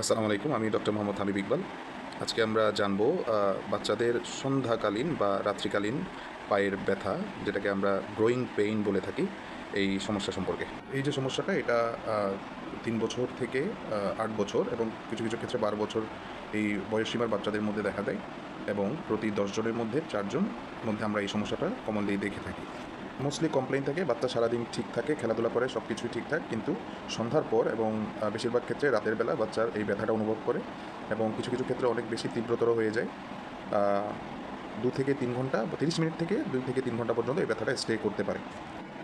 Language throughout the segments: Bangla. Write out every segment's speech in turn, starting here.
আসসালামু আলাইকুম। আমি ডক্টর মোহাম্মদ হাবিব ইকবাল। আজকে আমরা জানবো বাচ্চাদের সন্ধ্যাকালীন বা রাত্রিকালীন পায়ের ব্যথা, যেটাকে আমরা গ্রোয়িং পেইন বলে থাকি, এই সমস্যা সম্পর্কে। এই যে সমস্যাটা, এটা ৩ বছর থেকে ৮ বছর এবং কিছু কিছু ক্ষেত্রে ১২ বছর এই বয়সসীমার বাচ্চাদের মধ্যে দেখা দেয়, এবং প্রতি ১০ জনের মধ্যে ৪ জন মধ্যে আমরা এই সমস্যাটা কমনলি দেখে থাকি। মোস্টলি কমপ্লেইন থাকে বাচ্চা সারাদিন ঠিক থাকে, খেলাধুলা করে, সব কিছুই ঠিকঠাক, কিন্তু সন্ধ্যার পর এবং বেশিরভাগ ক্ষেত্রে রাতের বেলা বাচ্চার এই ব্যথাটা অনুভব করে, এবং কিছু কিছু ক্ষেত্রে অনেক বেশি তীব্রতর হয়ে যায়। ২ থেকে ৩ ঘন্টা বা ৩০ মিনিট থেকে ২ থেকে ৩ ঘন্টা পর্যন্ত এই ব্যথাটা স্টে করতে পারে।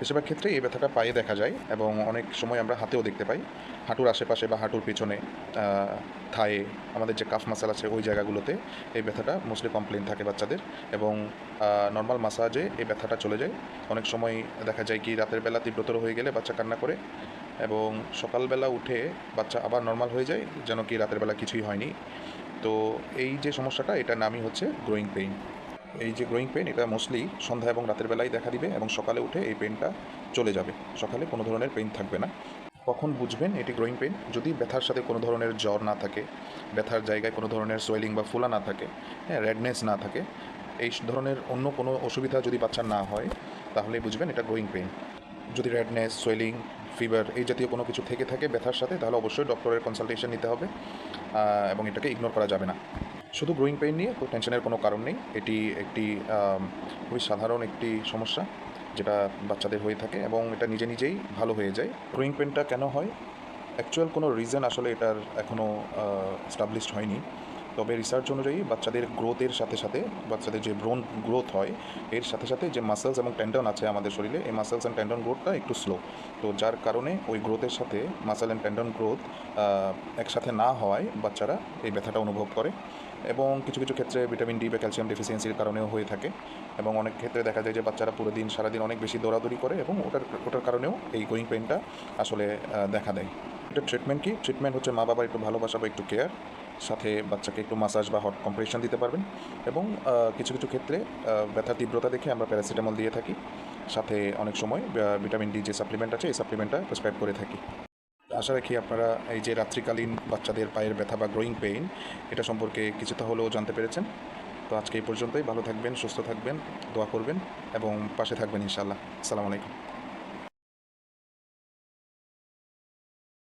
বেশিরভাগ ক্ষেত্রে এই ব্যথাটা পায়ে দেখা যায়, এবং অনেক সময় আমরা হাতেও দেখতে পাই। হাঁটুর আশেপাশে বা হাঁটুর পিছনে, থায়ে, আমাদের যে কাফ মাসল আছে ওই জায়গাগুলোতে এই ব্যথাটা মোস্টলি কমপ্লেন থাকে বাচ্চাদের, এবং নর্মাল মাসাজে এই ব্যথাটা চলে যায়। অনেক সময় দেখা যায় কি রাতের বেলা তীব্রতর হয়ে গেলে বাচ্চা কান্না করে, এবং সকালবেলা উঠে বাচ্চা আবার নর্মাল হয়ে যায়, যেন কি রাতের বেলা কিছুই হয়নি। তো এই যে সমস্যাটা, এটার নামই হচ্ছে গ্রোয়িং পেইন। এই যে গ্রোয়িং পেন, এটা মোস্টলি সন্ধ্যা এবং রাতের বেলায় দেখা দিবে, এবং সকালে উঠে এই পেনটা চলে যাবে। সকালে কোনো ধরনের পেইন থাকবে না। কখন বুঝবেন এটি গ্রোয়িং পেইন? যদি ব্যথার সাথে কোনো ধরনের জ্বর না থাকে, ব্যথার জায়গায় কোনো ধরনের সোয়েলিং বা ফোলা না থাকে, হ্যাঁ, রেডনেস না থাকে, এই ধরনের অন্য কোনো অসুবিধা যদি বাচ্চার না হয়, তাহলেই বুঝবেন এটা গ্রোয়িং পেইন। যদি রেডনেস, সোয়েলিং, ফিভার এই জাতীয় কোনো কিছু থেকে থাকে ব্যথার সাথে, তাহলে অবশ্যই ডক্টরের কনসালটেশন নিতে হবে, এবং এটাকে ইগনোর করা যাবে না। শুধু গ্রোয়িং পেইন নিয়ে তো টেনশনের কোনো কারণ নেই। এটি একটি খুবই সাধারণ একটি সমস্যা, যেটা বাচ্চাদের হয়ে থাকে, এবং এটা নিজে নিজেই ভালো হয়ে যায়। গ্রোয়িং পেইনটা কেন হয়, অ্যাকচুয়াল কোনো রিজন আসলে এটার এখনও এস্টাবলিশড হয়নি। তবে রিসার্চ অনুযায়ী বাচ্চাদের গ্রোথের সাথে সাথে, বাচ্চাদের যে ব্রোন গ্রোথ হয়, এর সাথে সাথে যে মাসেলস এবং টেন্ডন আছে আমাদের শরীরে, এই মাসেলস অ্যান্ড টেন্ডন গ্রোথটা একটু স্লো। তো যার কারণে ওই গ্রোথের সাথে মাসেল অ্যান্ড টেন্ডন গ্রোথ একসাথে না হওয়ায় বাচ্চারা এই ব্যথাটা অনুভব করে, এবং কিছু কিছু ক্ষেত্রে ভিটামিন ডি বা ক্যালসিয়াম ডেফিসিয়েন্সির কারণেও হয়ে থাকে, এবং অনেক ক্ষেত্রে দেখা যায় যে বাচ্চারা পুরো দিন সারাদিন অনেক বেশি দৌড়াদৌড়ি করে, এবং ওটার কারণেও এই গ্রোয়িং পেইনটা আসলে দেখা দেয়। এটা ট্রিটমেন্ট কি? ট্রিটমেন্ট হচ্ছে মা বাবার একটু ভালোবাসা বা একটু কেয়ার, সাথে বাচ্চাকে একটু মাসাজ বা হট কম্প্রেশন দিতে পারবেন, এবং কিছু কিছু ক্ষেত্রে ব্যথার তীব্রতা দেখে আমরা প্যারাসিটামল দিয়ে থাকি, সাথে অনেক সময় ভিটামিন ডি যে সাপ্লিমেন্ট আছে এই সাপ্লিমেন্টটা প্রেসক্রাইব করে থাকি। আশা রাখি আপনারা এই যে রাত্রিকালীন বাচ্চাদের পায়ের ব্যথা বা গ্রোয়িং পেইন, এটা সম্পর্কে কিছুটা হলেও জানতে পেরেছেন। তো আজকে এই পর্যন্তই। ভালো থাকবেন, সুস্থ থাকবেন, দোয়া করবেন, এবং পাশে থাকবেন ইনশাআল্লাহ। আসসালামু আলাইকুম।